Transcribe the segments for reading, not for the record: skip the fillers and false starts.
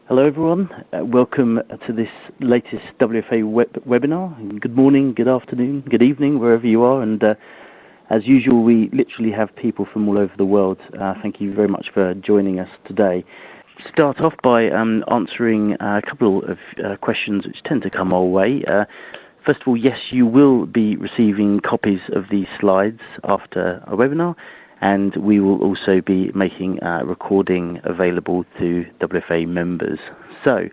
Hello everyone, welcome to this latest WFA webinar. Good morning, good afternoon, good evening, wherever you are, and as usual we literally have people from all over the world. Thank you very much for joining us today. Start off by answering a couple of questions which tend to come our way. First of all, yes, you will be receiving copies of these slides after our webinar, and we will also be making a recording available to WFA members. So,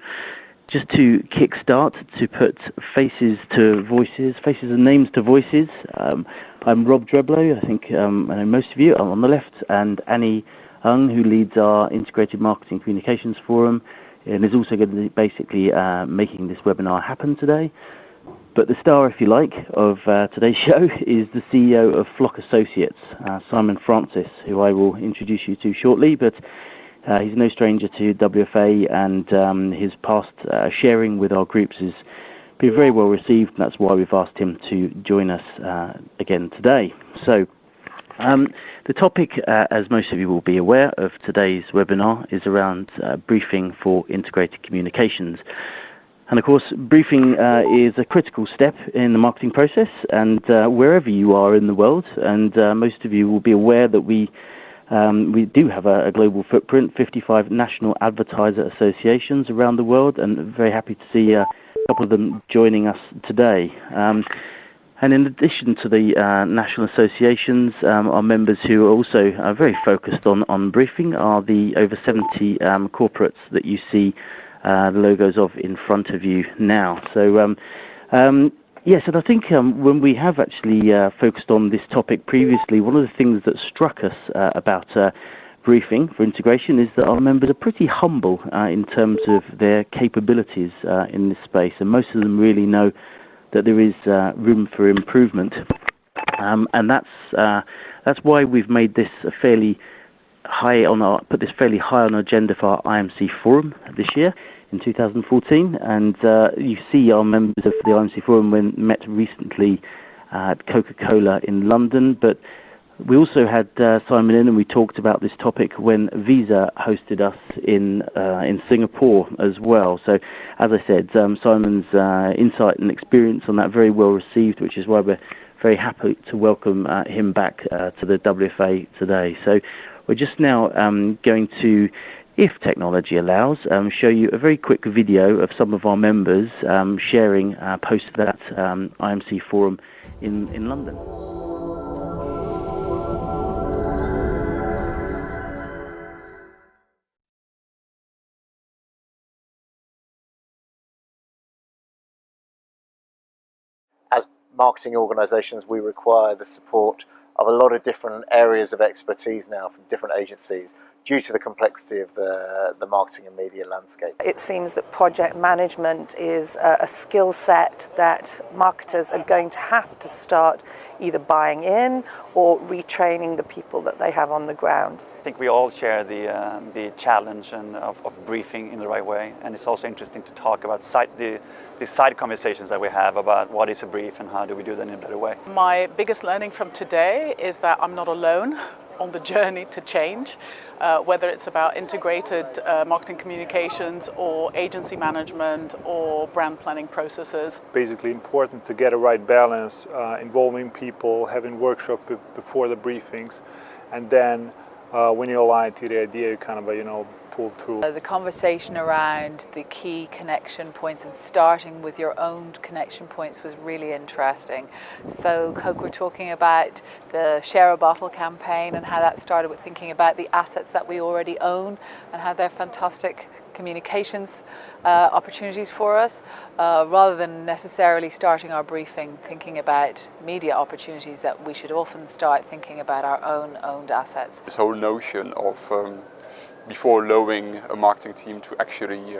just to kickstart, to put faces to voices, faces and names to voices, I'm Rob Dreblow. I think I know most of you. I'm on the left, and Annie Hung, who leads our Integrated Marketing Communications Forum, and is also going to be basically making this webinar happen today. But the star, if you like, of today's show is the CEO of Flock Associates, Simon Francis, who I will introduce you to shortly. But he's no stranger to WFA, and his past sharing with our groups has been very well received, and that's why we've asked him to join us again today. So the topic, as most of you will be aware of today's webinar, is around briefing for integrated communications. And of course, briefing is a critical step in the marketing process, and wherever you are in the world, and most of you will be aware that we do have a global footprint, 55 national advertiser associations around the world, and very happy to see a couple of them joining us today. And in addition to the national associations, our members who are also very focused on briefing are the over 70 corporates that you see the logos of in front of you now. So yes, and I think when we have actually focused on this topic previously, one of the things that struck us about briefing for integration is that our members are pretty humble in terms of their capabilities in this space, and most of them really know that there is room for improvement, and that's why we've made this fairly high on our agenda for our IMC Forum this year in 2014, and you see our members of the IMC Forum when met recently at Coca-Cola in London, but we also had Simon in, and we talked about this topic when Visa hosted us in Singapore as well. So as I said, Simon's insight and experience on that very well received, which is why we're very happy to welcome him back to the WFA today. So we're just now going to, if technology allows, show you a very quick video of some of our members sharing post that IMC Forum in London. As marketing organisations, we require the support of a lot of different areas of expertise now from different agencies due to the complexity of the marketing and media landscape. It seems that project management is a skill set that marketers are going to have to start either buying in or retraining the people that they have on the ground. I think we all share the challenge of briefing in the right way, and it's also interesting to talk about the side conversations that we have about what is a brief and how do we do that in a better way. My biggest learning from today is that I'm not alone on the journey to change, whether it's about integrated marketing communications or agency management or brand planning processes. Basically important to get a right balance, involving people, having workshops before the briefings, and then when you align to the idea, you kind of, pull through. The conversation around the key connection points and starting with your own connection points was really interesting. So Coke were talking about the Share a Bottle campaign and how that started with thinking about the assets that we already own and how they're fantastic communications opportunities for us, rather than necessarily starting our briefing thinking about media opportunities, that we should often start thinking about our own owned assets. This whole notion of before allowing a marketing team to actually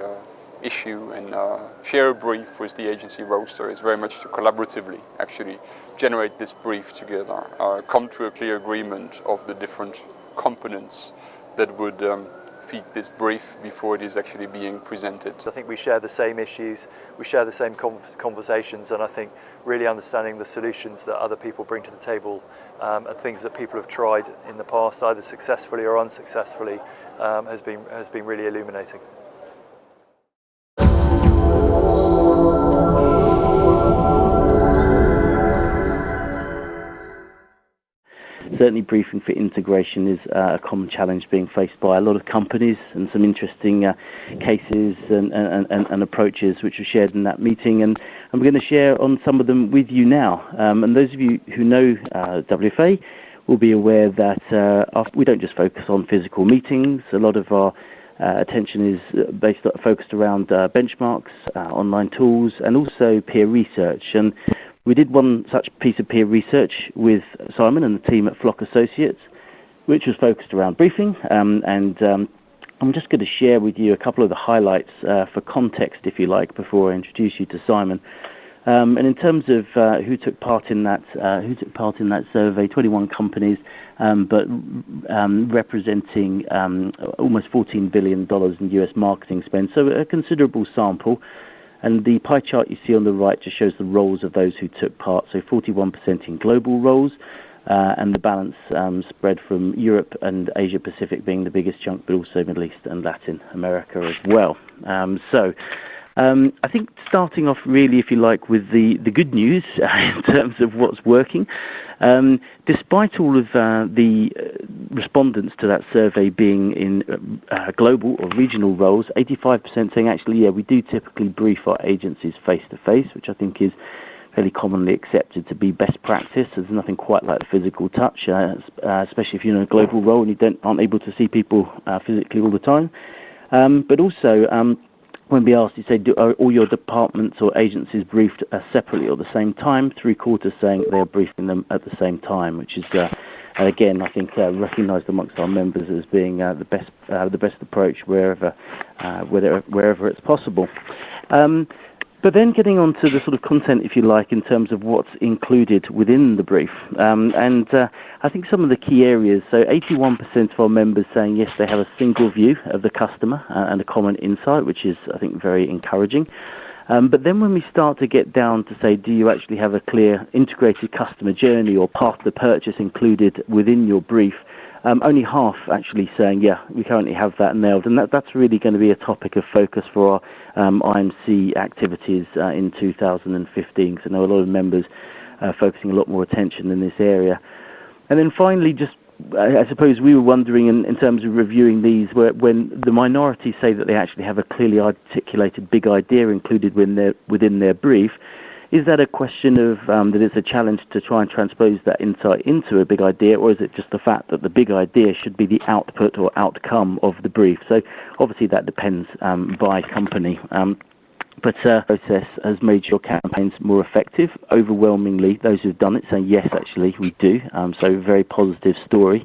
issue and share a brief with the agency roster is very much to collaboratively actually generate this brief together, come to a clear agreement of the different components that would feed this brief before it is actually being presented. I think we share the same issues, we share the same conversations, and I think really understanding the solutions that other people bring to the table and things that people have tried in the past, either successfully or unsuccessfully, has been really illuminating. certainly briefing for integration is a common challenge being faced by a lot of companies, and some interesting cases and approaches which were shared in that meeting, and I'm going to share on some of them with you now. And those of you who know WFA will be aware that we don't just focus on physical meetings. A lot of our attention is focused around benchmarks, online tools, and also peer research. And we did one such piece of peer research with Simon and the team at Flock Associates, which was focused around briefing. I'm just going to share with you a couple of the highlights for context, if you like, before I introduce you to Simon. And in terms of who took part in that survey, 21 companies, but representing almost $14 billion in US marketing spend, so a considerable sample. And the pie chart you see on the right just shows the roles of those who took part, so 41% in global roles, and the balance spread from Europe and Asia Pacific being the biggest chunk, but also Middle East and Latin America as well. I think starting off really, if you like, with the good news in terms of what's working. Despite all of the respondents to that survey being in global or regional roles, 85% saying actually, yeah, we do typically brief our agencies face-to-face, which I think is fairly commonly accepted to be best practice. There's nothing quite like the physical touch, especially if you're in a global role and you aren't able to see people physically all the time. But also, when we asked, you say, are all your departments or agencies briefed separately or at the same time? 3/4 saying they are briefing them at the same time, which is, again, I think recognised amongst our members as being the best approach wherever it's possible. But then getting on to the sort of content, if you like, in terms of what's included within the brief. I think some of the key areas, so 81% of our members saying, yes, they have a single view of the customer and a common insight, which is, I think, very encouraging. But then when we start to get down to say, do you actually have a clear integrated customer journey or path to purchase included within your brief, only half actually saying, yeah, we currently have that nailed. And that's really going to be a topic of focus for our IMC activities in 2015, because I know a lot of members are focusing a lot more attention in this area. And then finally, just I suppose we were wondering in terms of reviewing these, when the minority say that they actually have a clearly articulated big idea included within their brief, is that a question of that it's a challenge to try and transpose that insight into a big idea, or is it just the fact that the big idea should be the output or outcome of the brief? So obviously that depends by company. But process has made your campaigns more effective. Overwhelmingly, those who've done it say, yes, actually, we do. So very positive story.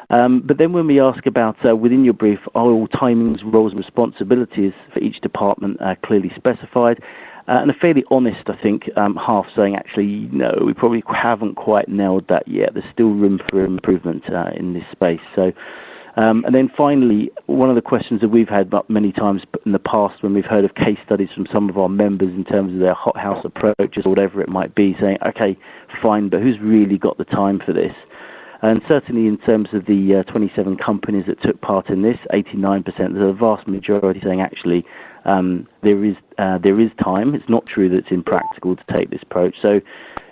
But then when we ask about within your brief, are all timings, roles and responsibilities for each department clearly specified? And a fairly honest, I think, half saying actually, no, we probably haven't quite nailed that yet. There's still room for improvement in this space. So, and then finally, one of the questions that we've had many times in the past when we've heard of case studies from some of our members in terms of their hothouse approaches or whatever it might be, saying, okay, fine, but who's really got the time for this? And certainly in terms of the 27 companies that took part in this, 89%, there's a vast majority saying actually there is time. It's not true that it's impractical to take this approach. So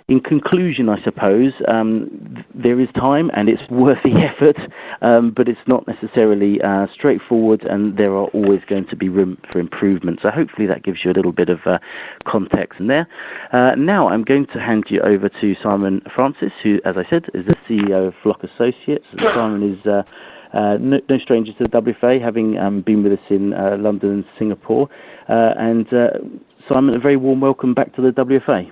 in conclusion, I suppose, there is time and it's worth the effort, but it's not necessarily straightforward, and there are always going to be room for improvement. So hopefully that gives you a little bit of context in there. Now I'm going to hand you over to Simon Francis, who, as I said, is the CEO of Flock Associates. Simon is no stranger to the WFA, having been with us in London and Singapore. And Simon, a very warm welcome back to the WFA.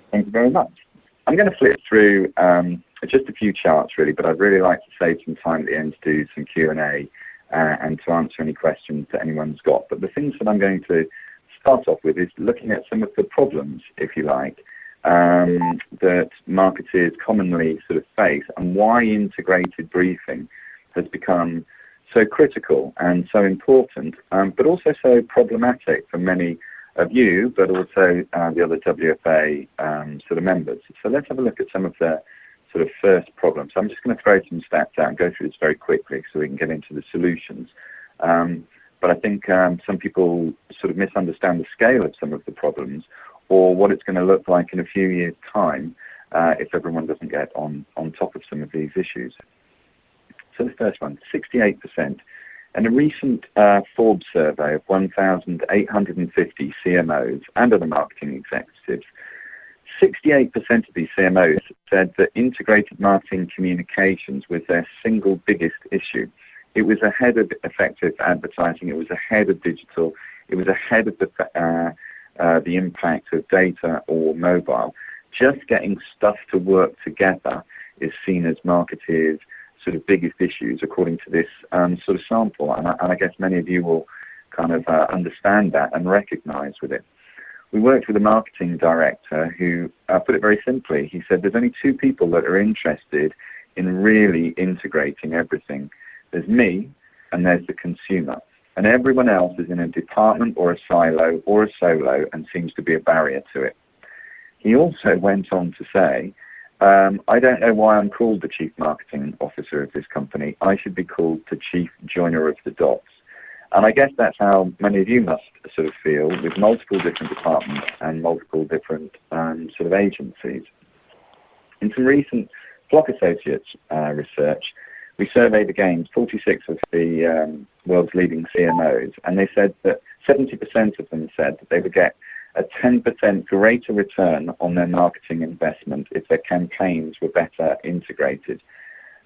Thank you very much. I'm going to flip through just a few charts really, but I'd really like to save some time at the end to do some Q&A and to answer any questions that anyone's got. But the things that I'm going to start off with is looking at some of the problems, if you like, that marketers commonly sort of face, and why integrated briefing has become so critical and so important, but also so problematic for many of you, but also the other WFA sort of members. So let's have a look at some of the sort of first problems. I'm just going to throw some stats out and go through this very quickly so we can get into the solutions. But I think some people sort of misunderstand the scale of some of the problems or what it's going to look like in a few years' time. if everyone doesn't get on top of some of these issues. So the first one, 68%. In a recent Forbes survey of 1,850 CMOs and other marketing executives, 68% of these CMOs said that integrated marketing communications was their single biggest issue. It was ahead of effective advertising, it was ahead of digital, it was ahead of the impact of data or mobile. Just getting stuff to work together is seen as marketeers' sort of biggest issues according to this sort of sample, and I guess many of you will kind of understand that and recognise with it. We worked with a marketing director who put it very simply. He said there's only two people that are interested in really integrating everything. There's me and there's the consumer, and everyone else is in a department or a silo or a solo and seems to be a barrier to it. He also went on to say, I don't know why I'm called the Chief Marketing Officer of this company. I should be called the Chief Joiner of the Dots. And I guess that's how many of you must sort of feel with multiple different departments and multiple different sort of agencies. In some recent Flock Associates research, we surveyed again 46 of the world's leading CMOs, and they said that 70% of them said that they would get a 10% greater return on their marketing investment if their campaigns were better integrated.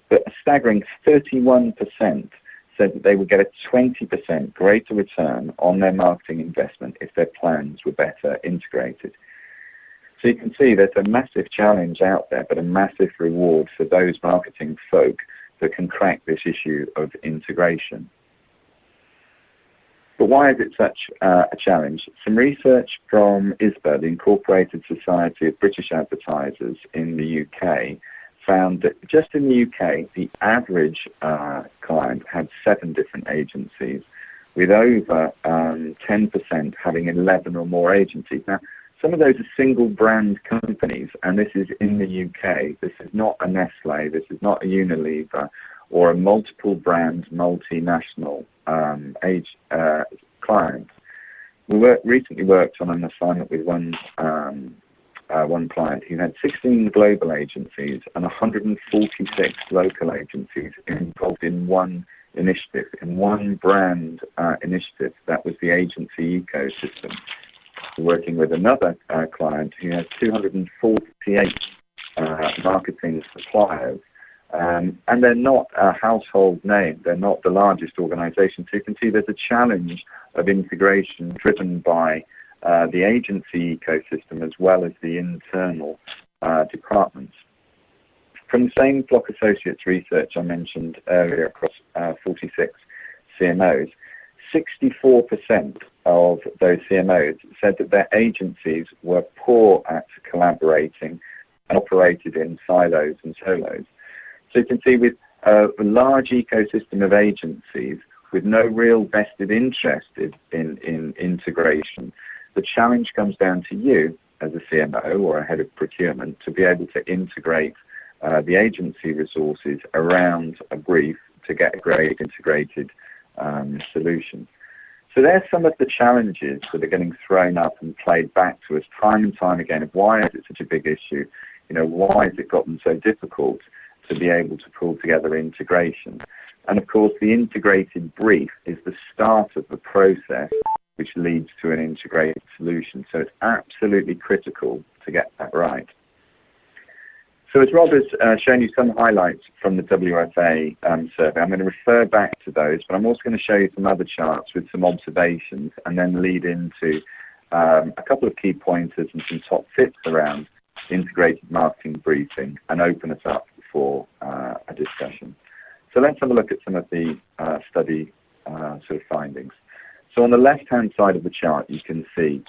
But a staggering 31% said that they would get a 20% greater return on their marketing investment if their plans were better integrated. So you can see there's a massive challenge out there, but a massive reward for those marketing folk that can crack this issue of integration. But why is it such a challenge? Some research from ISBA, the Incorporated Society of British Advertisers in the UK, found that just in the UK, the average client had 7 different agencies, with over 10% having 11 or more agencies. Now, some of those are single brand companies, and this is in the UK. This is not a Nestle, this is not a Unilever, or a multiple brand, multinational client. We recently worked on an assignment with one client who had 16 global agencies and 146 local agencies involved in one initiative, in one brand initiative. That was the agency ecosystem. We're working with another client who has 248 marketing suppliers. And they're not a household name. They're not the largest organisation. So you can see there's a challenge of integration driven by the agency ecosystem as well as the internal departments. From the same Flock Associates research I mentioned earlier across 46 CMOs, 64% of those CMOs said that their agencies were poor at collaborating and operated in silos and solos. So you can see with a large ecosystem of agencies with no real vested interest in integration, the challenge comes down to you as a CMO or a head of procurement to be able to integrate the agency resources around a brief to get a great integrated solution. So there's some of the challenges that are getting thrown up and played back to us time and time again of why is it such a big issue? You know, why has it gotten so difficult to be able to pull together integration? And of course the integrated brief is the start of the process which leads to an integrated solution. So it's absolutely critical to get that right. So as Rob has shown you some highlights from the WFA survey, I'm going to refer back to those, but I'm also going to show you some other charts with some observations and then lead into a couple of key pointers and some top tips around integrated marketing briefing and open us up for a discussion. So let's have a look at some of the study sort of findings. So on the left-hand side of the chart, you can see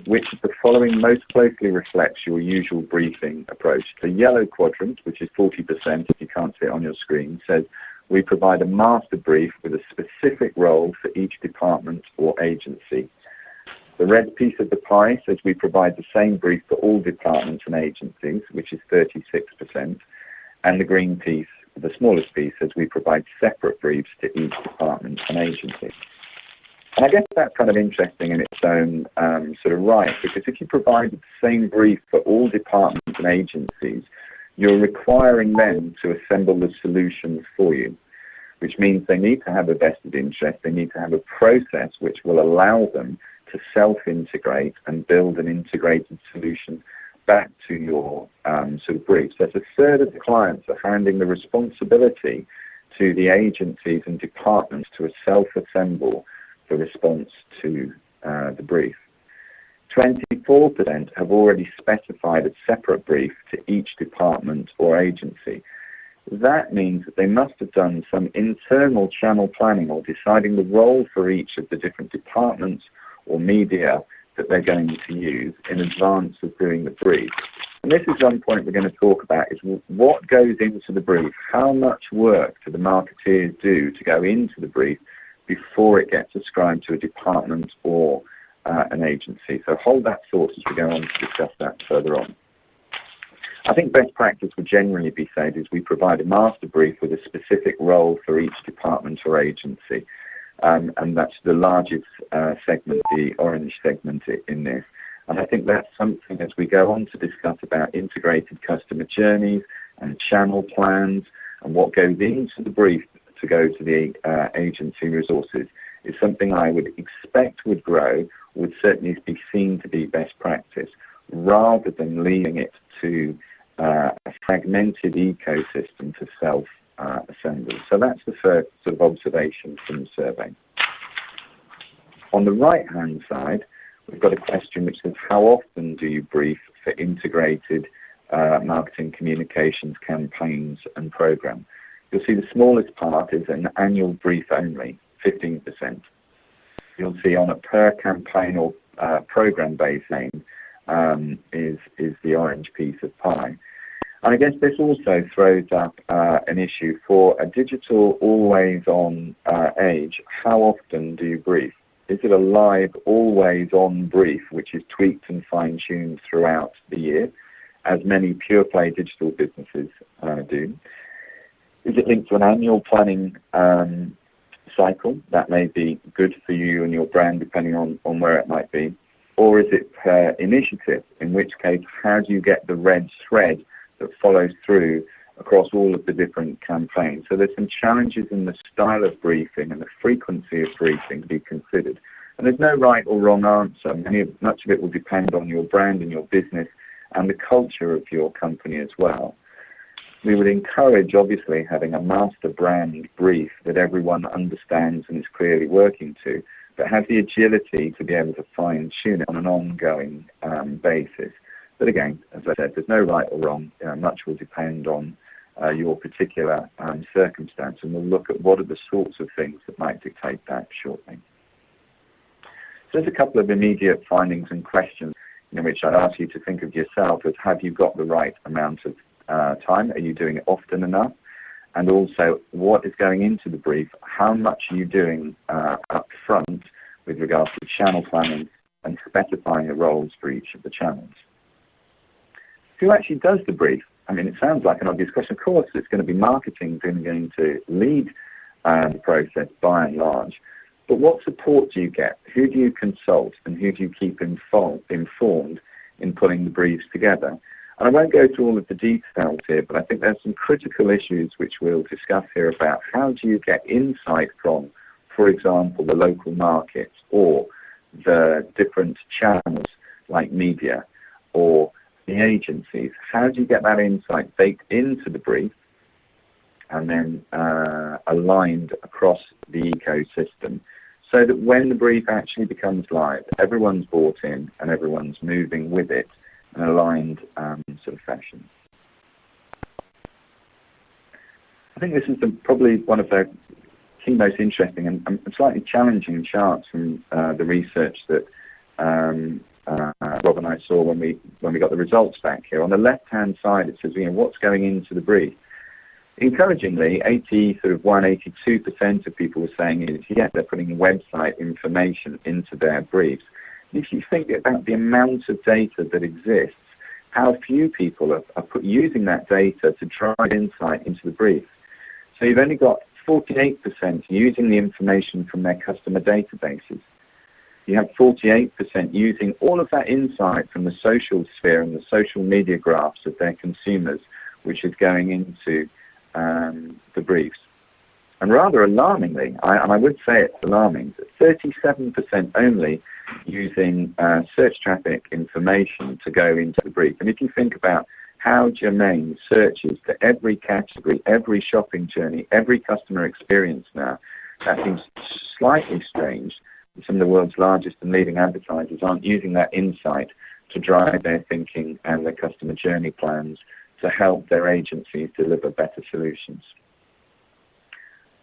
which of the following most closely reflects your usual briefing approach. The yellow quadrant, which is 40%, if you can't see it on your screen, says we provide a master brief with a specific role for each department or agency. The red piece of the pie says we provide the same brief for all departments and agencies, which is 36%. And the green piece, the smallest piece, says we provide separate briefs to each department and agency. And I guess that's kind of interesting in its own sort of right, because if you provide the same brief for all departments and agencies, you're requiring them to assemble the solutions for you, which means they need to have a vested interest, they need to have a process which will allow them to self-integrate and build an integrated solution back to your sort of brief. So a third of the clients are handing the responsibility to the agencies and departments to self-assemble the response to the brief. 24% have already specified a separate brief to each department or agency. That means that they must have done some internal channel planning or deciding the role for each of the different departments or media that they're going to use in advance of doing the brief. And this is one point we're going to talk about, is what goes into the brief. How much work do the marketeers do to go into the brief before it gets ascribed to a department or an agency? So hold that thought as we go on to discuss that further on. I think best practice would generally be said is we provide a master brief with a specific role for each department or agency. And that's the largest segment, the orange segment in this. And I think that's something as we go on to discuss about integrated customer journeys and channel plans and what goes into the brief to go to the agency resources is something I would expect would grow, would certainly be seen to be best practice, rather than leaving it to a fragmented ecosystem to self-assemble. So that's the first sort of observation from the survey. On the right-hand side, we've got a question which says, how often do you brief for integrated marketing communications campaigns and program? You'll see the smallest part is an annual brief only, 15%. You'll see on a per campaign or program basis is the orange piece of pie. And I guess this also throws up an issue for a digital always-on age. How often do you brief? Is it a live always-on brief which is tweaked and fine-tuned throughout the year, as many pure-play digital businesses do? Is it linked to an annual planning cycle? That may be good for you and your brand depending on where it might be. Or is it per initiative, in which case how do you get the red thread that follows through across all of the different campaigns? So there's some challenges in the style of briefing and the frequency of briefing to be considered. And there's no right or wrong answer. Much of it will depend on your brand and your business and the culture of your company as well. We would encourage, obviously, having a master brand brief that everyone understands and is clearly working to, but have the agility to be able to fine-tune it on an ongoing basis. But again, as I said, there's no right or wrong. Much will depend on your particular circumstance, and we'll look at what are the sorts of things that might dictate that shortly. So there's a couple of immediate findings and questions in which I'd ask you to think of yourself as, have you got the right amount of time? Are you doing it often enough? And also, what is going into the brief? How much are you doing up front with regards to channel planning and specifying the roles for each of the channels? Who actually does the brief? I mean, it sounds like an obvious question. Of course, it's going to be marketing going to lead the process by and large. But what support do you get? Who do you consult and who do you keep informed in putting the briefs together? And I won't go through all of the details here, but I think there's some critical issues which we'll discuss here about how do you get insight from, for example, the local markets or the different channels like media or the agencies. How do you get that insight baked into the brief and then aligned across the ecosystem so that when the brief actually becomes live, everyone's bought in and everyone's moving with it in an aligned sort of fashion. I think this is probably one of the key most interesting and slightly challenging charts from the research that Rob and I saw when we got the results back here. On the left-hand side, it says, what's going into the brief. Encouragingly, 82% of people were saying is, yes, they're putting website information into their briefs. If you think about the amount of data that exists, how few people are using that data to drive insight into the brief. So you've only got 48% using the information from their customer databases. You have 48% using all of that insight from the social sphere and the social media graphs of their consumers, which is going into the briefs. And rather alarmingly, I would say it's alarming, that 37% only using search traffic information to go into the brief. And if you think about how germane search is to every category, every shopping journey, every customer experience now, that seems slightly strange. Some of the world's largest and leading advertisers aren't using that insight to drive their thinking and their customer journey plans to help their agencies deliver better solutions.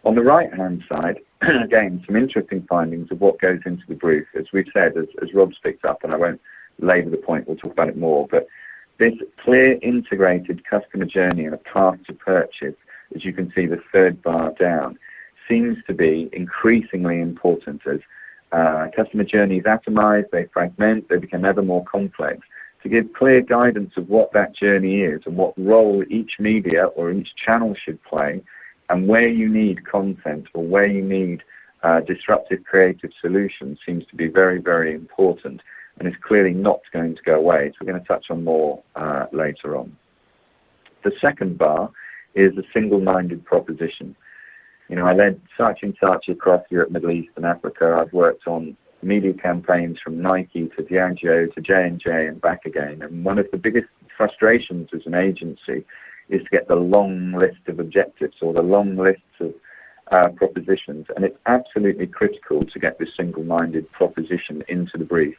On the right-hand side, again, some interesting findings of what goes into the brief. As we've said, as Rob's picked up, and I won't labour the point, we'll talk about it more, but this clear integrated customer journey and a path to purchase, as you can see the third bar down, seems to be increasingly important as customer journeys atomize, they fragment, they become ever more complex. To give clear guidance of what that journey is and what role each media or each channel should play, and where you need content or where you need disruptive creative solutions seems to be very, very important, and is clearly not going to go away. So we're going to touch on more later on. The second bar is a single-minded proposition. You know, I led Saatchi & Saatchi across Europe, Middle East and Africa. I've worked on media campaigns from Nike to Diageo to J&J and back again. And one of the biggest frustrations as an agency is to get the long list of objectives or the long lists of propositions. And it's absolutely critical to get this single-minded proposition into the brief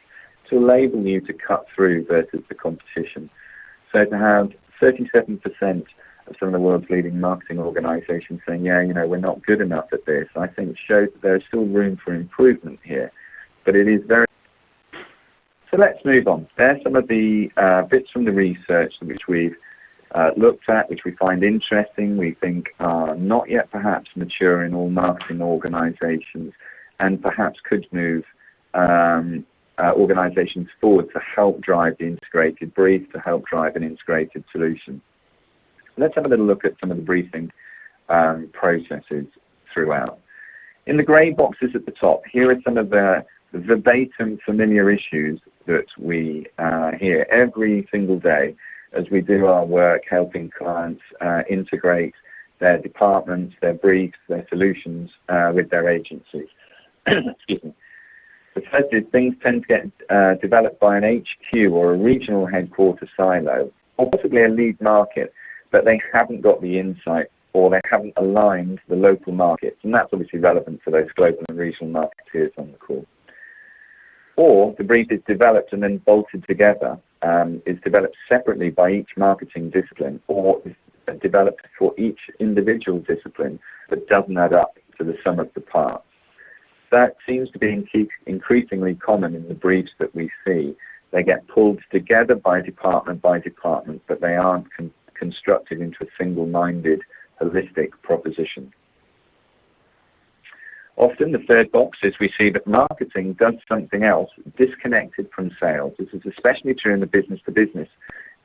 to enable you to cut through versus the competition. So to have 37% of some of the world's leading marketing organizations saying, yeah, you know, we're not good enough at this, I think shows that there's still room for improvement here. But it is very... So let's move on. There's some of the bits from the research which we've looked at, which we find interesting, we think are not yet perhaps mature in all marketing organizations, and perhaps could move organizations forward to help drive the integrated brief, to help drive an integrated solution. Let's have a little look at some of the briefing processes throughout. In the grey boxes at the top, here are some of the verbatim familiar issues that we hear every single day as we do our work helping clients integrate their departments, their briefs, their solutions with their agencies. Excuse me. The first is things tend to get developed by an HQ or a regional headquarter silo, or possibly a lead market, but they haven't got the insight or they haven't aligned the local markets. And that's obviously relevant for those global and regional marketeers on the call. Or the brief is developed and then bolted together, is developed separately by each marketing discipline, or is developed for each individual discipline but doesn't add up to the sum of the parts. That seems to be increasingly common in the briefs that we see. They get pulled together by department, but they aren't constructed into a single-minded, holistic proposition. Often the third box is we see that marketing does something else disconnected from sales. This is especially true in the business-to-business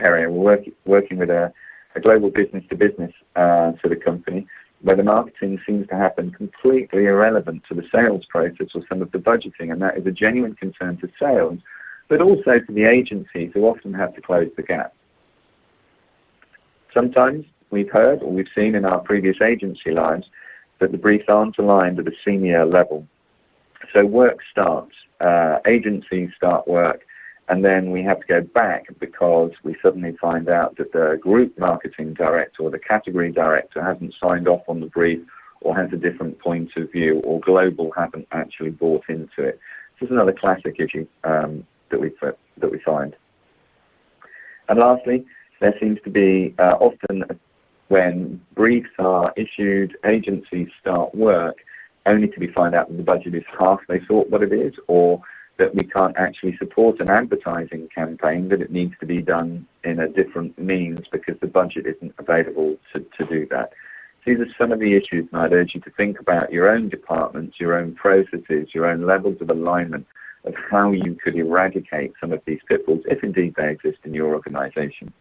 area. We're working with a global business-to-business sort of company where the marketing seems to happen completely irrelevant to the sales process or some of the budgeting, and that is a genuine concern to sales, but also to the agencies who often have to close the gap. Sometimes we've heard or we've seen in our previous agency lives that the briefs aren't aligned at a senior level. So work starts, agencies start work, and then we have to go back because we suddenly find out that the group marketing director or the category director hasn't signed off on the brief or has a different point of view, or global haven't actually bought into it. This is another classic issue that we find. And lastly, there seems to be often when briefs are issued, agencies start work only to be found out that the budget is half they thought what it is, or that we can't actually support an advertising campaign, that it needs to be done in a different means because the budget isn't available to do that. These are some of the issues, and I'd urge you to think about your own departments, your own processes, your own levels of alignment of how you could eradicate some of these pitfalls, if indeed they exist in your organization.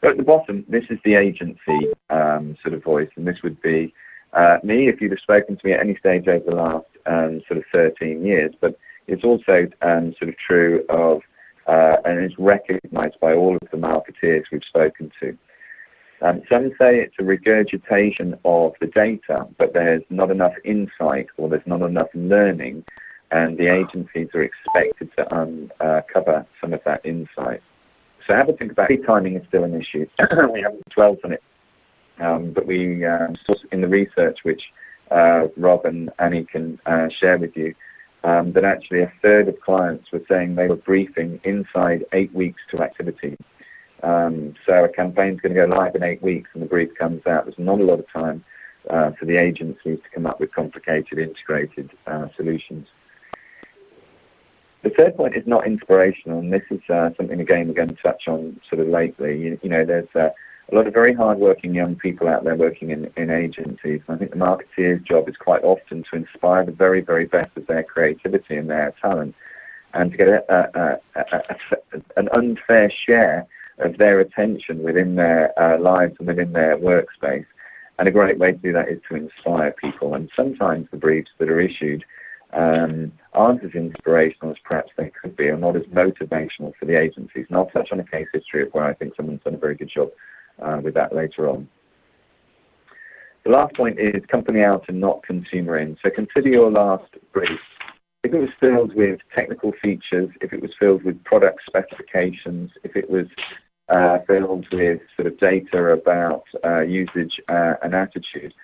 So at the bottom, this is the agency sort of voice, and this would be me if you'd have spoken to me at any stage over the last sort of 13 years, but it's also sort of true of, and it's recognised by all of the marketeers we've spoken to. Some say it's a regurgitation of the data, but there's not enough insight or there's not enough learning, and the agencies are expected to uncover some of that insight. So have a think about it. Timing is still an issue. We haven't dwelt on it, but we saw in the research, which Rob and Annie can share with you, that actually a third of clients were saying they were briefing inside 8 weeks to activity. So a campaign's going to go live in 8 weeks and the brief comes out. There's not a lot of time for the agencies to come up with complicated, integrated solutions. The third point is not inspirational, and this is something, again, we're going to touch on sort of lately. You know, there's a lot of very hard-working young people out there working in agencies. And I think the marketeer's job is quite often to inspire the very, very best of their creativity and their talent, and to get an unfair share of their attention within their lives and within their workspace. And a great way to do that is to inspire people. And sometimes the briefs that are issued aren't as inspirational as perhaps they could be, or not as motivational for the agencies. And I'll touch on a case history of where I think someone's done a very good job with that later on. The last point is company out and not consumer in. So consider your last brief. If it was filled with technical features, if it was filled with product specifications, if it was filled with sort of data about usage and attitude,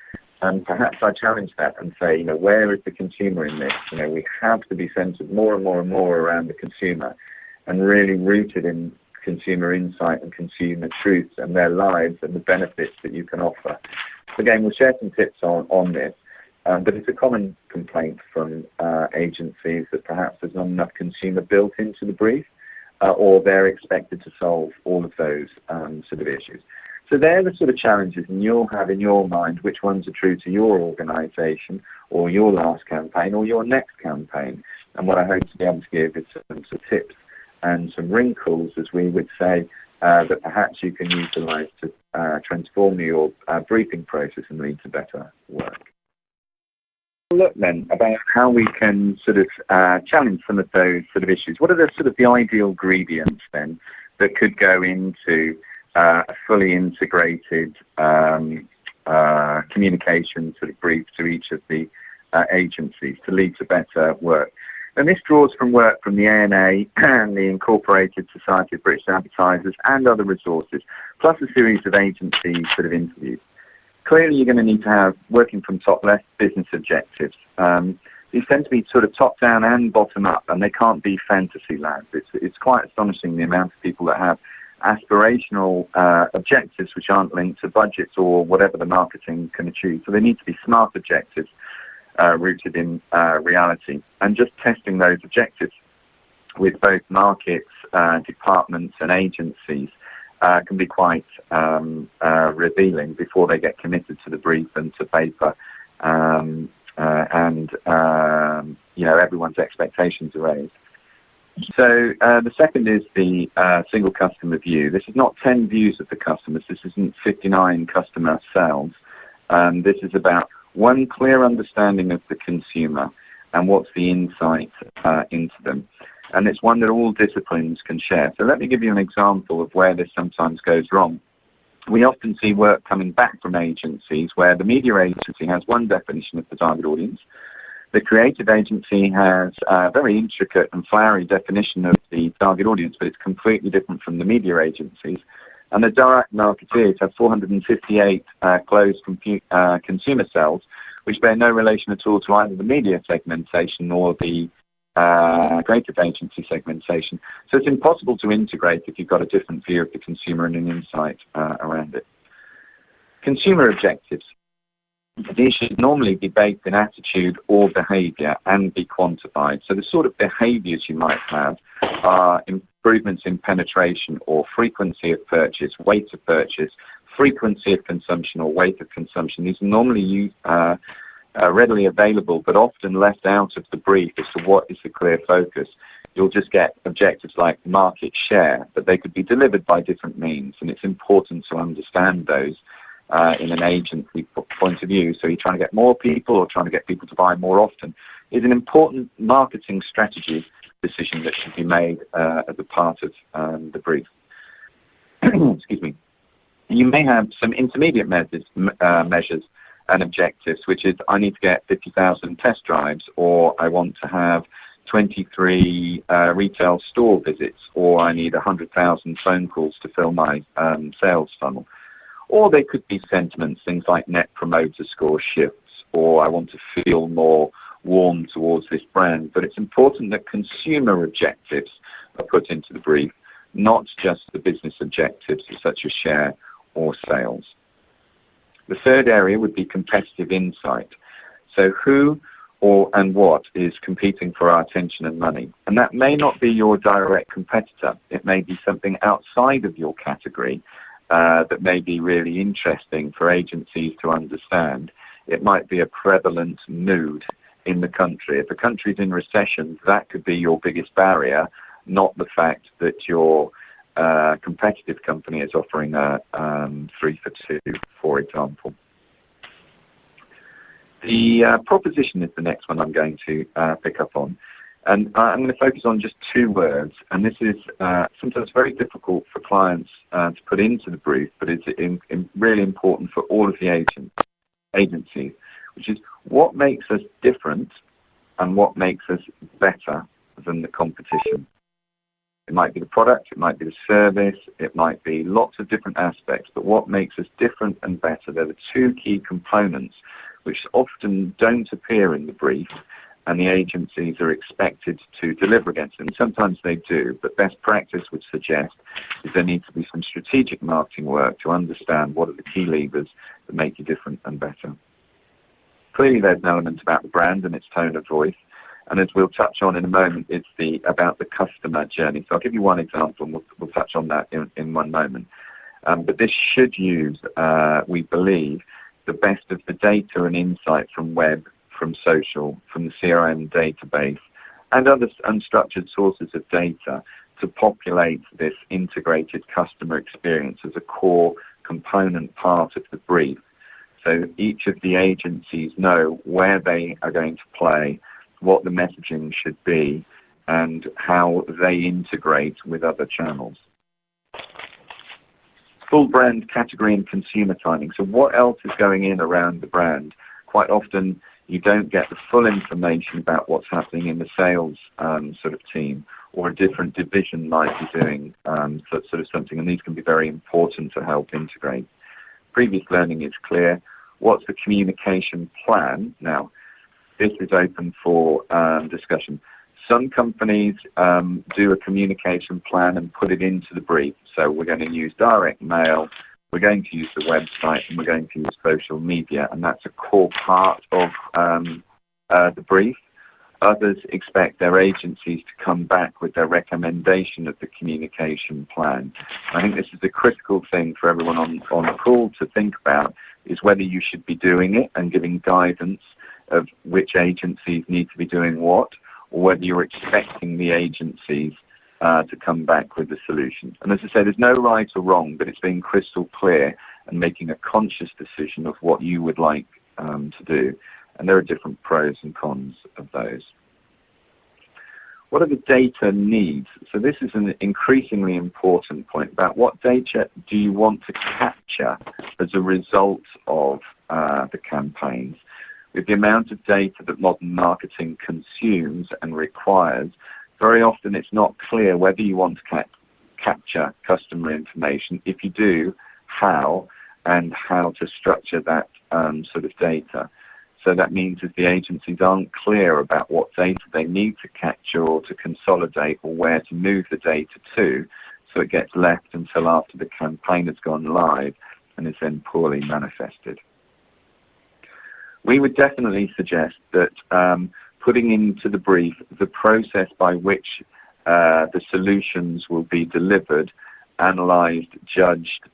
and perhaps I challenge that and say, you know, where is the consumer in this? You know, we have to be centered more and more and more around the consumer and really rooted in consumer insight and consumer truths and their lives and the benefits that you can offer. Again, we'll share some tips on this, but it's a common complaint from agencies that perhaps there's not enough consumer built into the brief, or they're expected to solve all of those sort of issues. So they're the sort of challenges, and you'll have in your mind which ones are true to your organisation or your last campaign or your next campaign. And what I hope to be able to give is some tips and some wrinkles, as we would say, that perhaps you can utilise to transform your briefing process and lead to better work. Look then about how we can sort of challenge some of those sort of issues. What are the sort of the ideal ingredients then that could go into a fully integrated communication sort of brief to each of the agencies to lead to better work? And this draws from work from the ANA and the Incorporated Society of British Advertisers and other resources, plus a series of agency sort of interviews. Clearly you're going to need to have, working from top left, business objectives. These tend to be sort of top down and bottom up, and they can't be fantasy lands. It's quite astonishing the amount of people that have aspirational objectives which aren't linked to budgets or whatever the marketing can achieve. So they need to be smart objectives rooted in reality. And just testing those objectives with both markets, departments and agencies can be quite revealing before they get committed to the brief and to paper, and you know, everyone's expectations are raised. So the second is the single customer view. This is not 10 views of the customers. This isn't 59 customer sales. This is about one clear understanding of the consumer and what's the insight into them. And it's one that all disciplines can share. So let me give you an example of where this sometimes goes wrong. We often see work coming back from agencies where the media agency has one definition of the target audience. The creative agency has a very intricate and flowery definition of the target audience, but it's completely different from the media agencies. And the direct marketeers have 458 closed consumer sales, which bear no relation at all to either the media segmentation or the creative agency segmentation. So it's impossible to integrate if you've got a different view of the consumer and an insight around it. Consumer objectives. These should normally be based in attitude or behaviour and be quantified. So the sort of behaviours you might have are improvements in penetration or frequency of purchase, weight of purchase, frequency of consumption or weight of consumption. These are normally readily available but often left out of the brief as to what is the clear focus. You'll just get objectives like market share, but they could be delivered by different means, and it's important to understand those in an agency point of view. So you're trying to get more people or trying to get people to buy more often is an important marketing strategy decision that should be made as a part of the brief. Excuse me. You may have some intermediate measures and objectives, which is I need to get 50,000 test drives, or I want to have 23 retail store visits, or I need 100,000 phone calls to fill my sales funnel. Or they could be sentiments, things like net promoter score shifts, or I want to feel more warm towards this brand. But it's important that consumer objectives are put into the brief, not just the business objectives such as share or sales. The third area would be competitive insight. So who and what is competing for our attention and money? And that may not be your direct competitor. It may be something outside of your category that may be really interesting for agencies to understand. It might be a prevalent mood in the country. If the country's in recession, that could be your biggest barrier, not the fact that your competitive company is offering a 3 for 2, for example. The proposition is the next one I'm going to pick up on. And I'm going to focus on just 2 words, and this is sometimes very difficult for clients to put into the brief, but it's really important for all of the agencies, which is what makes us different and what makes us better than the competition. It might be the product, it might be the service, it might be lots of different aspects, but what makes us different and better, they're the 2 key components which often don't appear in the brief, and the agencies are expected to deliver against them. Sometimes they do, but best practice would suggest is there needs to be some strategic marketing work to understand what are the key levers that make you different and better. Clearly there's an element about the brand and its tone of voice, and as we'll touch on in a moment, it's about the customer journey. So I'll give you one example, and we'll touch on that in one moment. But this should use, we believe, the best of the data and insight from web, from social, from the CRM database, and other unstructured sources of data to populate this integrated customer experience as a core component part of the brief. So each of the agencies know where they are going to play, what the messaging should be, and how they integrate with other channels. Full brand category and consumer timing. So what else is going in around the brand? Quite often you don't get the full information about what's happening in the sales sort of team, or a different division might be doing sort of something, and these can be very important to help integrate. Previous learning is clear. What's the communication plan? Now, this is open for discussion. Some companies do a communication plan and put it into the brief. So we're going to use direct mail, we're going to use the website, and we're going to use social media, and that's a core part of the brief. Others expect their agencies to come back with their recommendation of the communication plan. I think this is a critical thing for everyone on the call to think about, is whether you should be doing it and giving guidance of which agencies need to be doing what, or whether you're expecting the agencies to come back with a solution. And as I say, there's no right or wrong, but it's being crystal clear and making a conscious decision of what you would like to do. And there are different pros and cons of those. What are the data needs? So this is an increasingly important point about what data do you want to capture as a result of the campaigns. With the amount of data that modern marketing consumes and requires, very often it's not clear whether you want to capture customer information. If you do, how, and how to structure that sort of data. So that means if the agencies aren't clear about what data they need to capture or to consolidate, or where to move the data to, so it gets left until after the campaign has gone live and is then poorly manifested. We would definitely suggest that putting into the brief the process by which the solutions will be delivered, analysed, judged,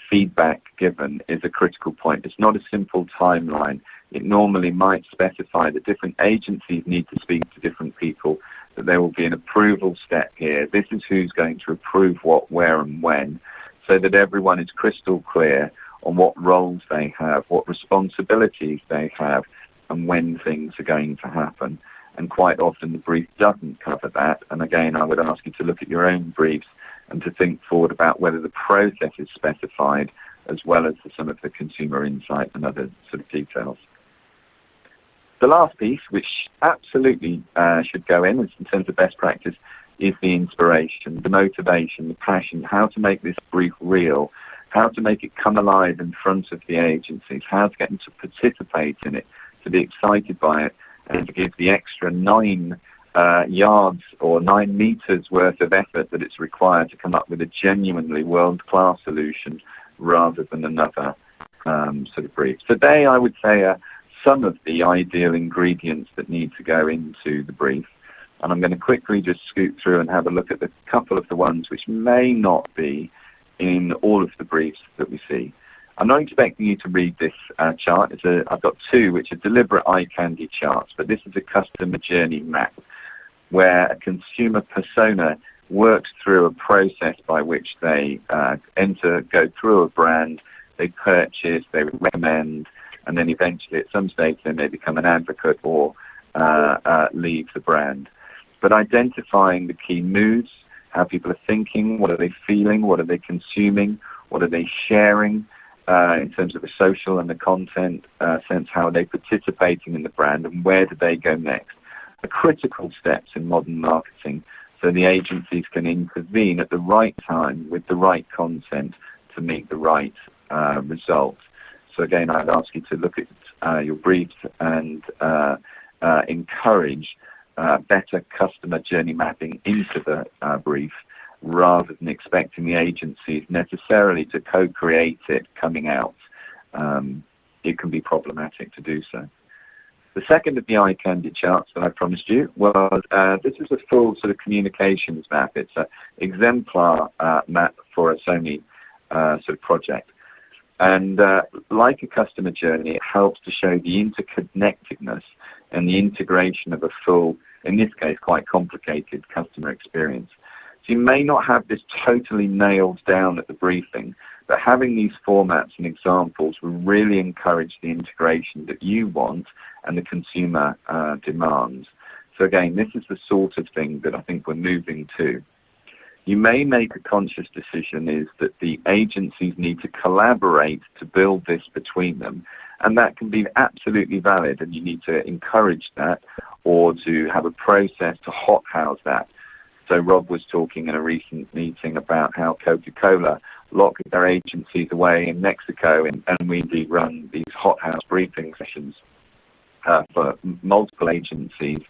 feedback given is a critical point. It's not a simple timeline. It normally might specify that different agencies need to speak to different people, that there will be an approval step here. This is who's going to approve what, where and when, so that everyone is crystal clear on what roles they have, what responsibilities they have, and when things are going to happen. And quite often the brief doesn't cover that. And again, I would ask you to look at your own briefs and to think forward about whether the process is specified as well as some of the consumer insight and other sort of details. The last piece, which absolutely should go in terms of best practice, is the inspiration, the motivation, the passion, how to make this brief real, how to make it come alive in front of the agencies, how to get them to participate in it, to be excited by it, and to give the extra 9 yards or 9 meters worth of effort that it's required to come up with a genuinely world-class solution rather than another sort of brief. Today, I would say some of the ideal ingredients that need to go into the brief. And I'm going to quickly just scoot through and have a look at a couple of the ones which may not be in all of the briefs that we see. I'm not expecting you to read this chart. I've got 2 which are deliberate eye candy charts, but this is a customer journey map where a consumer persona works through a process by which they go through a brand, they purchase, they recommend, and then eventually at some stage they may become an advocate or leave the brand. But identifying the key moods, how people are thinking, what are they feeling, what are they consuming, what are they sharing in terms of the social and the content sense, how are they participating in the brand, and where do they go next? The critical steps in modern marketing so the agencies can intervene at the right time with the right content to meet the right results. So again, I'd ask you to look at your briefs and encourage better customer journey mapping into the brief rather than expecting the agencies necessarily to co-create it coming out. It can be problematic to do so. The second of the eye candy charts that I promised you was this is a full sort of communications map. It's an exemplar map for a Sony sort of project. And like a customer journey, it helps to show the interconnectedness and the integration of a full, in this case, quite complicated customer experience. So you may not have this totally nailed down at the briefing, but having these formats and examples will really encourage the integration that you want and the consumer demands. So again, this is the sort of thing that I think we're moving to. You may make a conscious decision is that the agencies need to collaborate to build this between them, and that can be absolutely valid, and you need to encourage that or to have a process to hothouse that. So Rob was talking in a recent meeting about how Coca-Cola locked their agencies away in Mexico, and we indeed run these hothouse briefing sessions for multiple agencies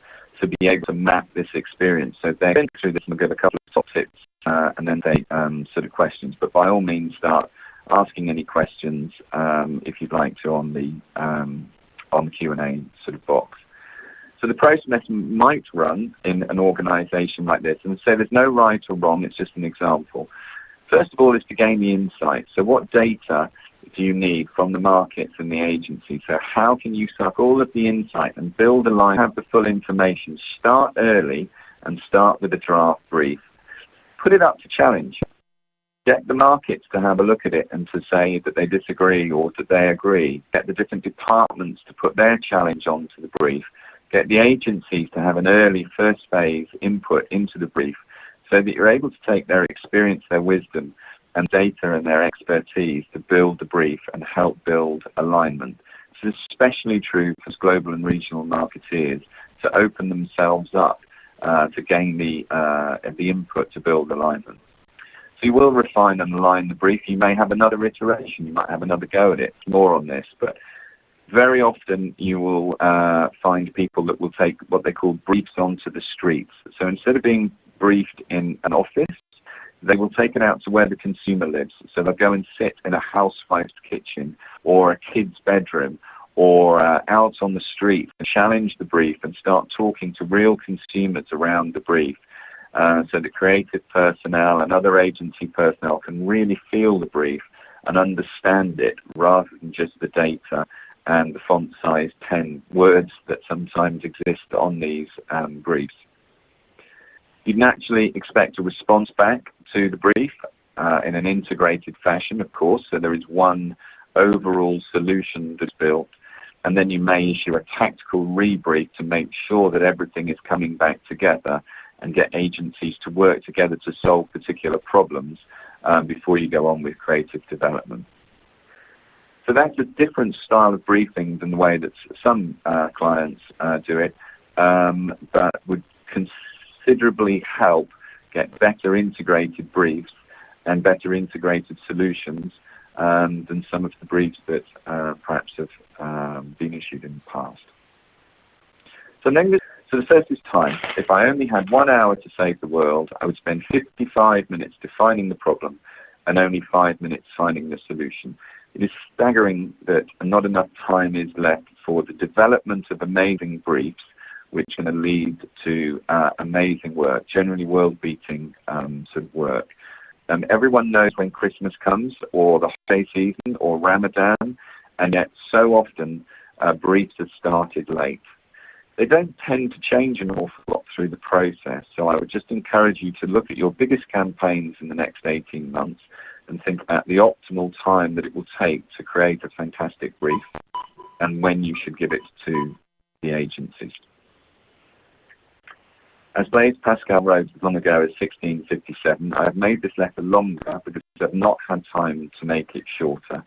to be able to map this experience. So they're going through this and we'll give a couple of top tips and then say sort of questions. But by all means, start asking any questions if you'd like to on the Q&A sort of box. So the process might run in an organisation like this, and say there's no right or wrong, it's just an example. First of all is to gain the insight. So what data do you need from the markets and the agency? So how can you suck all of the insight and build a line, have the full information, start early and start with a draft brief. Put it up to challenge. Get the markets to have a look at it and to say that they disagree or that they agree. Get the different departments to put their challenge onto the brief. Get the agencies to have an early first phase input into the brief so that you're able to take their experience, their wisdom and data and their expertise to build the brief and help build alignment. This is especially true for global and regional marketeers to open themselves up to gain the input to build alignment. So you will refine and align the brief. You may have another iteration. You might have another go at it. More on this, but very often you will find people that will take what they call briefs onto the streets. So instead of being briefed in an office, they will take it out to where the consumer lives. So they'll go and sit in a housewife's kitchen or a kid's bedroom or out on the street and challenge the brief and start talking to real consumers around the brief. So the creative personnel and other agency personnel can really feel the brief and understand it rather than just the data and the font size 10 words that sometimes exist on these briefs. You'd naturally expect a response back to the brief in an integrated fashion, of course. So there is one overall solution that's built, and then you may issue a tactical rebrief to make sure that everything is coming back together and get agencies to work together to solve particular problems before you go on with creative development. So that's a different style of briefing than the way that some clients do it, but would considerably help get better integrated briefs and better integrated solutions than some of the briefs that perhaps have been issued in the past. So the first is time. If I only had 1 hour to save the world, I would spend 55 minutes defining the problem and only 5 minutes finding the solution. It is staggering that not enough time is left for the development of amazing briefs, which are going to lead to amazing work, generally world-beating sort of work. Everyone knows when Christmas comes, or the holiday season, or Ramadan, and yet so often briefs have started late. They don't tend to change an awful lot through the process, so I would just encourage you to look at your biggest campaigns in the next 18 months and think about the optimal time that it will take to create a fantastic brief and when you should give it to the agencies. As Blaise Pascal wrote as long ago as 1657, I have made this letter longer because I've not had time to make it shorter.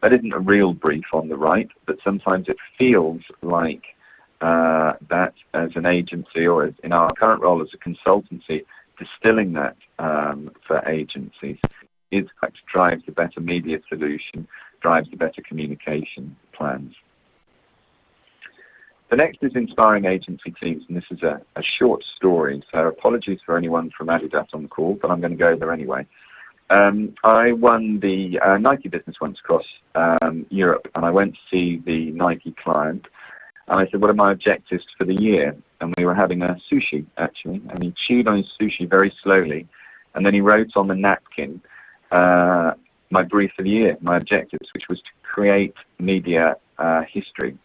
That isn't a real brief on the right, but sometimes it feels like that as an agency, or in our current role as a consultancy, distilling that for agencies is what drives a better media solution, drives the better communication plans. The next is inspiring agency teams, and this is a short story, so apologies for anyone from Adidas on the call, but I'm going to go there anyway. I won the Nike business once across Europe, and I went to see the Nike client, and I said, what are my objectives for the year? And we were having a sushi, actually, and he chewed on his sushi very slowly, and then he wrote on the napkin my brief for the year, my objectives, which was to create media history.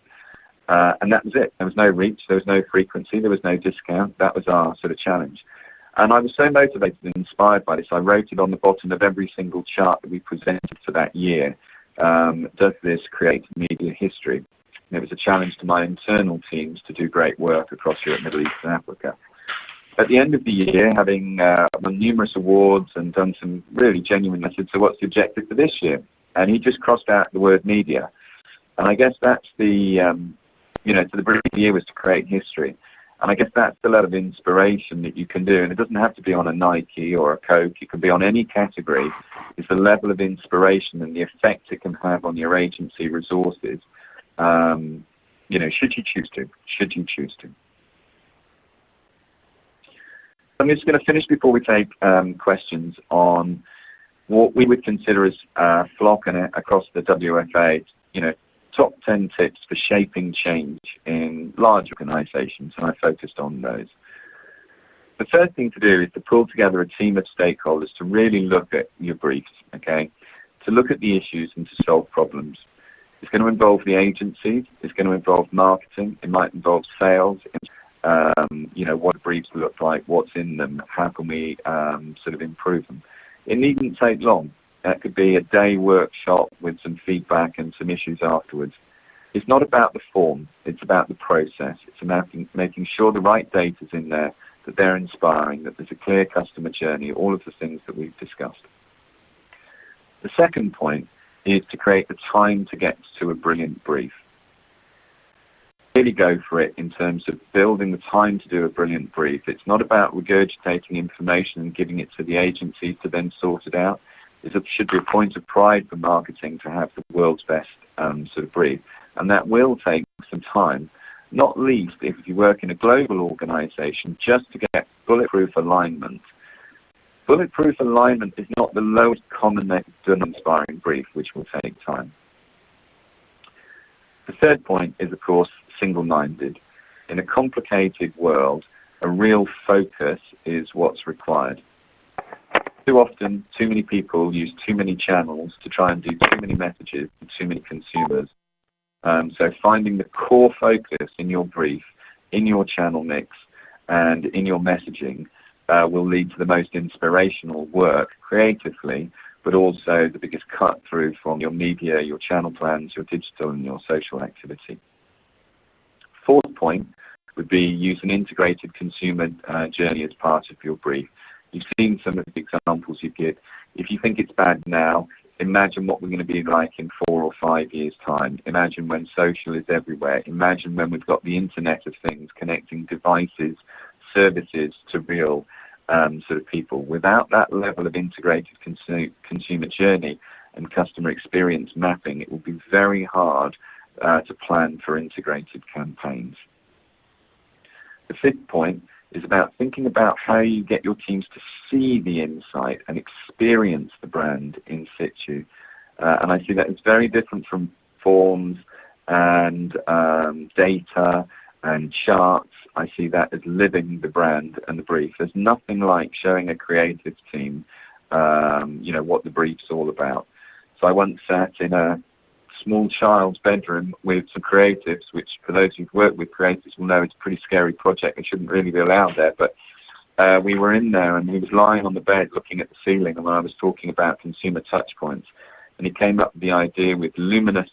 And that was it. There was no reach, there was no frequency, there was no discount. That was our sort of challenge. And I was so motivated and inspired by this, I wrote it on the bottom of every single chart that we presented for that year. Does this create media history? And it was a challenge to my internal teams to do great work across Europe, Middle East and Africa. At the end of the year, having won numerous awards and done some really genuine, I said, so what's the objective for this year? And he just crossed out the word media. And I guess that's the, so the brief of the year was to create history. And I guess that's the level of inspiration that you can do. And it doesn't have to be on a Nike or a Coke. It can be on any category. It's the level of inspiration and the effect it can have on your agency resources, should you choose to. I'm just going to finish before we take questions on what we would consider as FLOC and across the WFA, top 10 tips for shaping change in large organizations, and I focused on those. The first thing to do is to pull together a team of stakeholders to really look at your briefs, okay? To look at the issues and to solve problems. It's going to involve the agencies, it's going to involve marketing, it might involve sales, what briefs look like, what's in them, how can we sort of improve them. It needn't take long. That could be a day workshop with some feedback and some issues afterwards. It's not about the form, it's about the process. It's about making sure the right data's in there, that they're inspiring, that there's a clear customer journey, all of the things that we've discussed. The second point is to create the time to get to a brilliant brief. Really go for it in terms of building the time to do a brilliant brief. It's not about regurgitating information and giving it to the agency to then sort it out. It should be a point of pride for marketing to have the world's best sort of brief. And that will take some time, not least if you work in a global organization, just to get bulletproof alignment. Bulletproof alignment is not the lowest common method to an inspiring brief, which will take time. The third point is, of course, single-minded. In a complicated world, a real focus is what's required. Too often, too many people use too many channels to try and do too many messages to too many consumers. So finding the core focus in your brief, in your channel mix, and in your messaging will lead to the most inspirational work creatively, but also the biggest cut through from your media, your channel plans, your digital and your social activity. Fourth point would be use an integrated consumer journey as part of your brief. You've seen some of the examples you give. If you think it's bad now, imagine what we're going to be like in 4 or 5 years' time. Imagine when social is everywhere. Imagine when we've got the Internet of Things connecting devices, services to real sort of people. Without that level of integrated consumer journey and customer experience mapping, it will be very hard to plan for integrated campaigns. The fifth point is about thinking about how you get your teams to see the insight and experience the brand in situ. And I see that it's very different from forms and data and charts. I see that as living the brand and the brief. There's nothing like showing a creative team, what the brief's all about. So I once sat in a small child's bedroom with some creatives, which for those who've worked with creatives will know it's a pretty scary project. They shouldn't really be allowed there, but we were in there and he was lying on the bed looking at the ceiling, and I was talking about consumer touch points, and he came up with the idea with luminous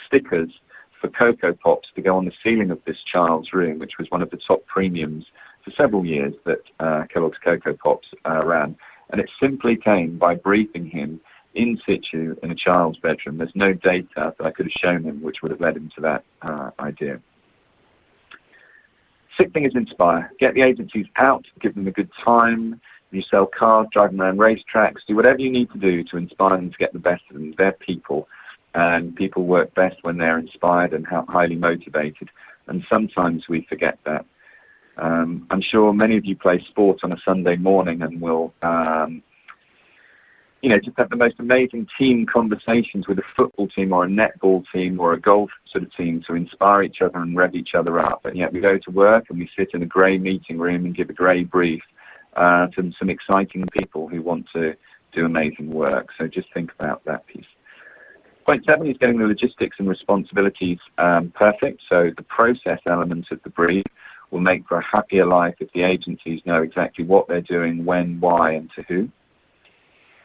stickers for Cocoa Pops to go on the ceiling of this child's room, which was one of the top premiums for several years that Kellogg's Cocoa Pops ran. And it simply came by briefing him in situ in a child's bedroom. There's no data that I could have shown him which would have led him to that idea. Sixth thing is inspire. Get the agencies out, give them a good time. You sell cars, drive them around racetracks, do whatever you need to do to inspire them to get the best of them. They're people, and people work best when they're inspired and highly motivated, and sometimes we forget that. I'm sure many of you play sport on a Sunday morning and will just have the most amazing team conversations with a football team or a netball team or a golf sort of team to inspire each other and rev each other up. And yet we go to work and we sit in a grey meeting room and give a grey brief to some exciting people who want to do amazing work. So just think about that piece. Point 7 is getting the logistics and responsibilities perfect. So the process elements of the brief will make for a happier life if the agencies know exactly what they're doing, when, why, and to who.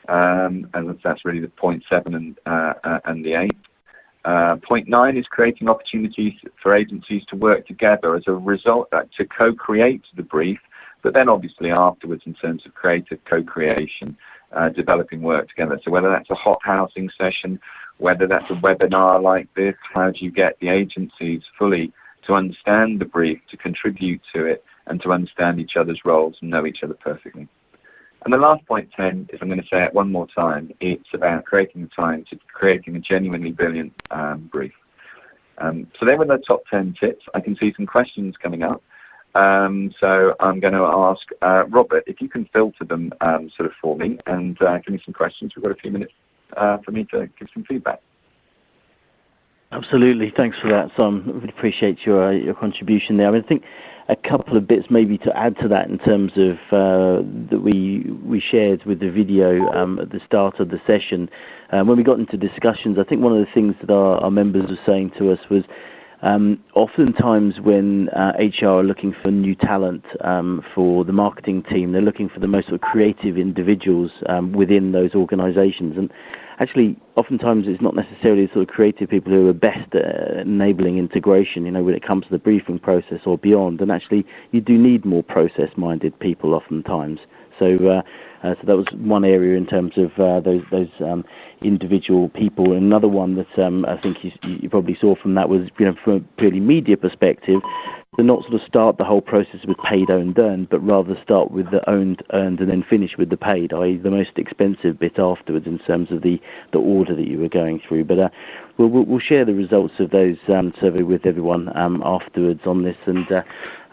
And that's really the point 7 and the 8. Point 9 is creating opportunities for agencies to work together as a result, to co-create the brief, but then obviously afterwards in terms of creative co-creation, developing work together. So whether that's a hot housing session, whether that's a webinar like this, how do you get the agencies fully to understand the brief, to contribute to it, and to understand each other's roles and know each other perfectly. And the last point 10 is, I'm going to say it one more time, it's about creating the time to creating a genuinely brilliant brief. So they were the top 10 tips. I can see some questions coming up. So I'm going to ask Robert, if you can filter them sort of for me and give me some questions. We've got a few minutes for me to give some feedback. Absolutely, thanks for that, Sam. I really appreciate your contribution there. I think a couple of bits maybe to add to that in terms of that we shared with the video at the start of the session. When we got into discussions, I think one of the things that our members were saying to us was oftentimes when HR are looking for new talent for the marketing team, they're looking for the most sort of creative individuals within those organisations. And actually, oftentimes it's not necessarily sort of creative people who are best at enabling integration, when it comes to the briefing process or beyond. And actually, you do need more process-minded people oftentimes. So that was one area in terms of those individual people. Another one that I think you probably saw from that was, from a purely media perspective, to not sort of start the whole process with paid, owned, earned, but rather start with the owned, earned, and then finish with the paid, i.e. the most expensive bit afterwards in terms of the order that you were going through. But we'll share the results of those survey with everyone afterwards on this. And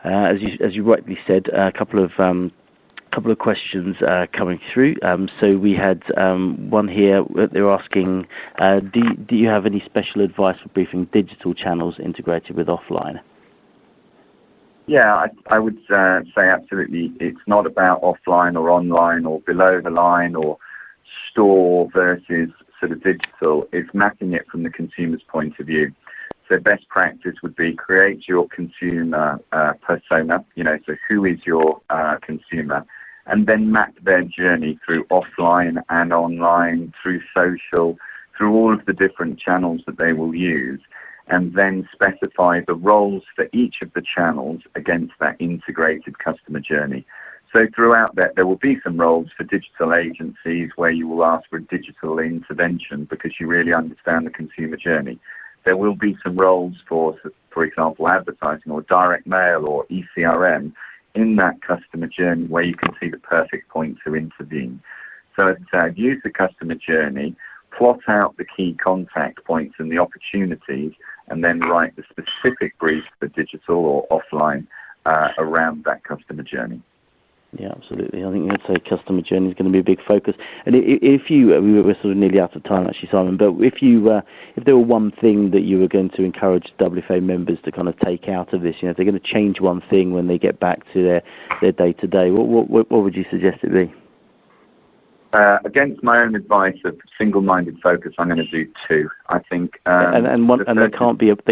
as you rightly said, a couple of questions coming through. So we had one here. They're asking, do you have any special advice for briefing digital channels integrated with offline? Yeah, I would say absolutely. It's not about offline or online or below the line or store versus sort of digital. It's mapping it from the consumer's point of view. So best practice would be create your consumer persona, so who is your consumer, and then map their journey through offline and online, through social, through all of the different channels that they will use, and then specify the roles for each of the channels against that integrated customer journey. So throughout that, there will be some roles for digital agencies where you will ask for a digital intervention because you really understand the consumer journey. There will be some roles for example, advertising or direct mail or ECRM in that customer journey where you can see the perfect point to intervene. So as I said, use the customer journey, plot out the key contact points and the opportunities, and then write the specific brief for digital or offline around that customer journey. Yeah, absolutely. I think you'd say customer journey is going to be a big focus. And if you, we're sort of nearly out of time actually, Simon, but if there were one thing that you were going to encourage WFA members to kind of take out of this, if they're going to change one thing when they get back to their day-to-day, what would you suggest it be? Against my own advice of single-minded focus, I'm going to do two. I think, and they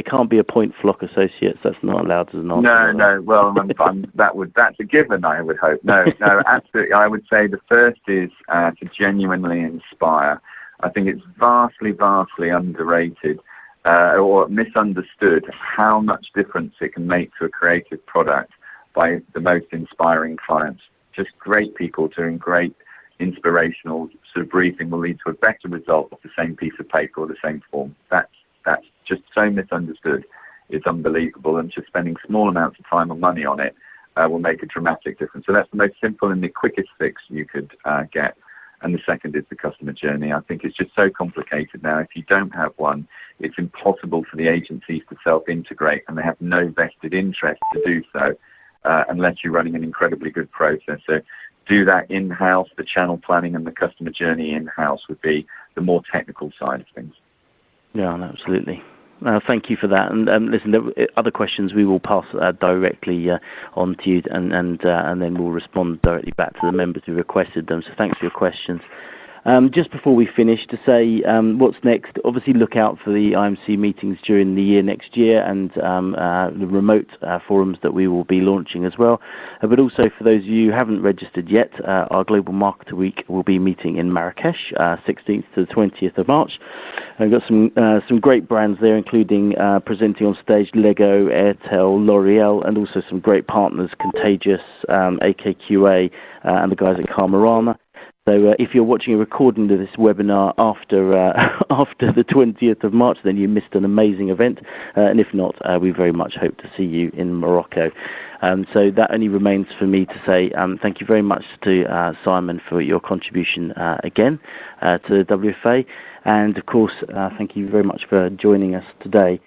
can't be appoint flock associates. That's not allowed as an answer. No. Well, that's a given. I would hope. No, absolutely. I would say the first is to genuinely inspire. I think it's vastly underrated or misunderstood how much difference it can make to a creative product by the most inspiring clients. Just great people doing great inspirational sort of briefing will lead to a better result of the same piece of paper or the same form. That's just so misunderstood. It's unbelievable, and just spending small amounts of time and money on it will make a dramatic difference. So that's the most simple and the quickest fix you could get. And the second is the customer journey. I think it's just so complicated now. If you don't have one, it's impossible for the agencies to self-integrate, and they have no vested interest to do so unless you're running an incredibly good process. So do that in-house. The channel planning and the customer journey in-house would be the more technical side of things. Yeah, absolutely. Thank you for that. And listen, other questions we will pass directly on to you, and then we'll respond directly back to the members who requested them. So thanks for your questions. Just before we finish, to say what's next, obviously look out for the IMC meetings during the year next year, and the remote forums that we will be launching as well. But also for those of you who haven't registered yet, our Global Marketer Week will be meeting in Marrakesh, 16th to the 20th of March. I've got some great brands there, including presenting on stage Lego, Airtel, L'Oreal, and also some great partners, Contagious, AKQA, and the guys at Karmarama. So if you're watching a recording of this webinar after the 20th of March, then you missed an amazing event. And if not, we very much hope to see you in Morocco. So that only remains for me to say thank you very much to Simon for your contribution again to the WFA. And of course, thank you very much for joining us today.